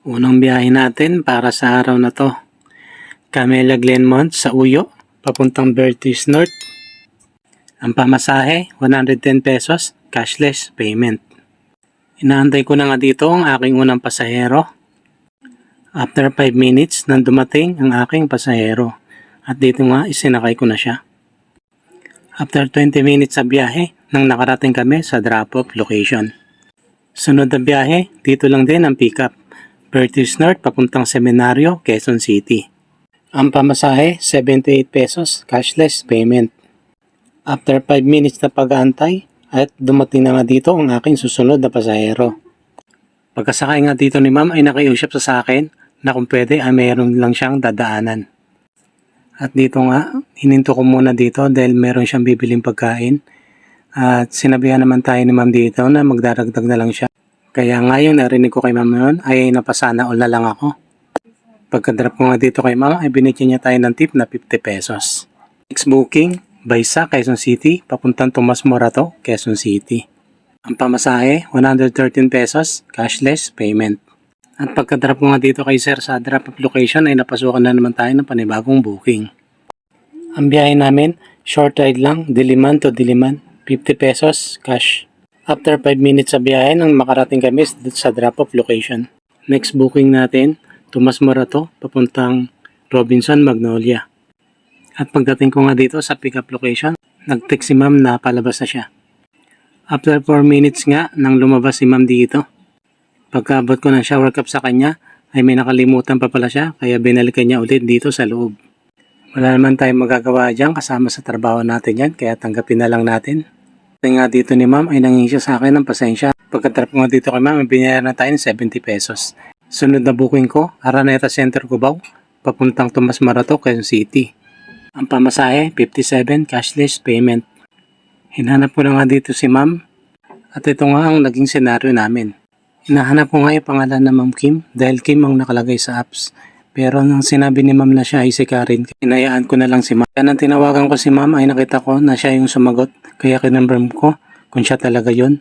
Unang biyahe natin para sa araw na to. Camella Glenmont sa Uyo, papuntang Bertis North. Ang pamasahe, 110 pesos, cashless payment. Inaantay ko na nga dito ang aking unang pasahero. After 5 minutes, nang dumating ang aking pasahero. At dito nga, isinakay ko na siya. After 20 minutes sa biyahe, nang nakarating kami sa drop-off location. Sunod na biyahe, dito lang din ang pick-up. Bertis North, papuntang Seminario, Quezon City. Ang pamasahe, 78 pesos, cashless payment. After 5 minutes na pag-aantay, at dumating na nga dito ang aking susunod na pasahero. Pagkasakay nga dito ni ma'am ay nakiusap sa akin na kung pwede ay mayroon lang siyang dadaanan. At dito nga, hininto ko muna dito dahil meron siyang bibiling pagkain. At sinabihan naman tayo ni ma'am dito na magdaragdag na lang siya. Kaya ngayon narinig ko kay ma'am noon ay napasana all na lang ako. Pagka-drop ko nga dito kay ma'am ay binigyan niya tayo ng tip na 50 pesos. Next booking, Baysa, Quezon City, papuntang Tomas Morato, Quezon City. Ang pamasahe, 113 pesos, cashless payment. At pagka-drop ko nga dito kay sir sa drop-off location ay napasukan na naman tayo ng panibagong booking. Ang biyahe namin, short ride lang, Diliman to Diliman, 50 pesos, cash. After 5 minutes sa biyahe nang makarating kami sa drop-off location. Next booking natin, Tomas Morato, papuntang Robinson, Magnolia. At pagdating ko nga dito sa pick-up location, nag-text si ma'am na palabas na siya. After 4 minutes nga nang lumabas si ma'am dito. Pagkaabot ko ng shower cup sa kanya, ay may nakalimutan pa pala siya kaya binalikan niya ulit dito sa loob. Wala naman tayong magagawa dyan kasama sa trabaho natin yan kaya tanggapin na lang natin. Nga dito ni ma'am ay nanghingi siya sa akin ng pasensya. Pagka-drop ko nga dito kay ma'am, binayaran na tayo ng 70 pesos. Sunod na booking ko, Araneta Center, Cubao, papuntang Tomas Morato, Quezon City. Ang pamasahe, 57 cashless payment. Hinanap ko na nga dito si ma'am at ito nga ang naging senaryo namin. Hinahanap ko nga yung pangalan na Ma'am Kim dahil Kim ang nakalagay sa apps. Pero nang sinabi ni ma'am na siya ay si Karen, hinayaan ko na lang si ma'am. Kaya nang tinawagan ko si ma'am ay nakita ko na siya yung sumagot. Kaya kinonfirm ko kung siya talaga yun.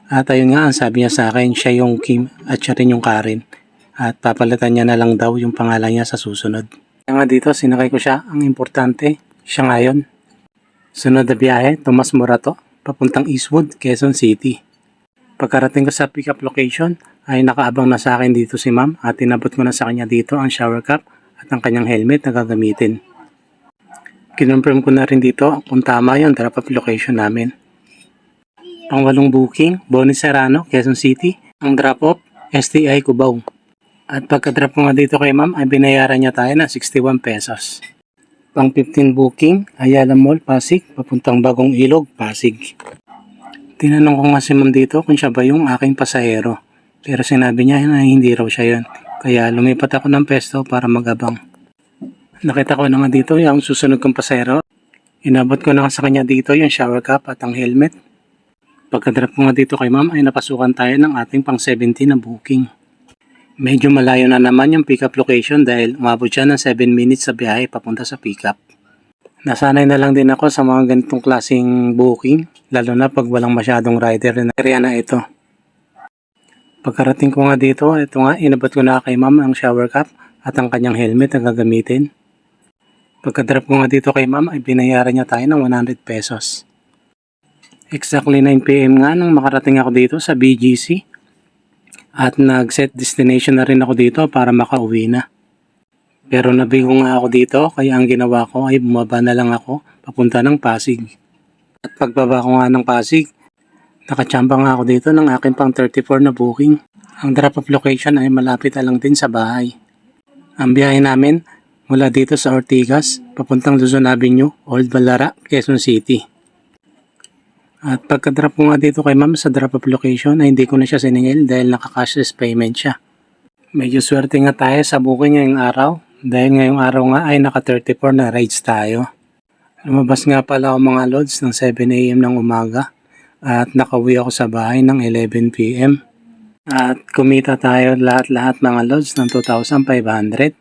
At ayun nga, ang sabi niya sa akin, siya yung Kim at siya rin yung Karen. At papalitan niya na lang daw yung pangalan niya sa susunod. Kaya nga dito, sinakay ko siya. Ang importante, siya nga yun. Sunod na biyahe, Tomas Morato, papuntang Eastwood, Quezon City. Pagkarating ko sa pick-up location, ay nakaabang na sa akin dito si ma'am at tinabot ko na sa kanya dito ang shower cup at ang kanyang helmet na gagamitin. Kinonfirm ko na rin dito kung tama yung drop-off location namin. Pang-8 booking, Boni Serrano, Quezon City. Ang drop-off, STI Cubao. At pagka-drop ko nga dito kay ma'am ay binayaran niya tayo ng 61 pesos. Pang-15 booking, Ayala Mall, Pasig, papuntang Bagong Ilog, Pasig. Tinanong ko nga si ma'am dito kung siya ba yung aking pasahero. Pero sinabi niya na hindi raw siya yun. Kaya lumipat ako ng pesto para magabang. Nakita ko na nga dito yung susunod kong pasahero. Inabot ko na nga sa kanya dito yung shower cap at ang helmet. Pagka-drop ko nga dito kay ma'am ay napasukan tayo ng ating pang-17 na booking. Medyo malayo na naman yung pick-up location dahil umabot siya ng 7 minutes sa biyahe papunta sa pick-up. Nasanay na lang din ako sa mga ganitong klaseng booking, lalo na pag walang masyadong rider na area na ito. Pagkarating ko nga dito, ito nga, inabot ko na kay ma'am ang shower cap at ang kanyang helmet na gagamitin. Pagka-drop ko nga dito kay ma'am ay binayaran niya tayo ng 100 pesos. Exactly 9 PM nga nang makarating ako dito sa BGC at nag-set destination na rin ako dito para makauwi na. Pero nabigo nga ako dito kaya ang ginawa ko ay bumaba na lang ako papunta ng Pasig. At pagbaba ko nga ng Pasig, nakachamba nga ako dito ng aking pang 34 na booking. Ang drop-off location ay malapit na lang din sa bahay. Ang biyahe namin mula dito sa Ortigas, papuntang Luzon Avenue, Old Balara, Quezon City. At pagka-drop ko nga dito kay ma'am sa drop-off location ay hindi ko na siya siningil dahil naka-cashless payment siya. Medyo swerte nga tayo sa booking ngayong araw dahil ngayong araw nga ay naka-34 na rides tayo. Lumabas nga pala ako mga loads ng 7 AM ng umaga. At nakauwi ako sa bahay ng 11 PM. At kumita tayo lahat-lahat mga loads ng 2,500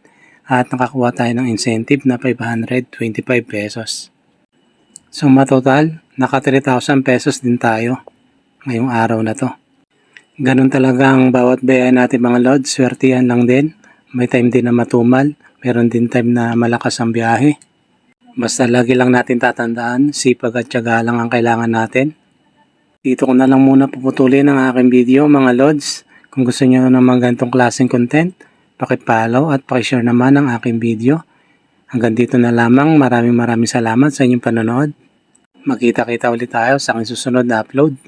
at nakakuha tayo ng incentive na 525 pesos. So matotal, naka 3,000 pesos din tayo ngayong araw na to. Ganun talaga ang bawat biyahe natin mga lods, swertihan lang din. May time din na matumal, meron din time na malakas ang biyahe. Basta lagi lang natin tatandaan, sipag at tiyaga lang ang kailangan natin. Dito ko na lang muna puputulin ang aking video mga lods. Kung gusto niyo naman ganitong klaseng content, paki-follow at paki-share naman ang aking video. Hanggang dito na lamang, maraming salamat sa inyong panonood. Magkita-kita ulit tayo sa aking susunod na upload.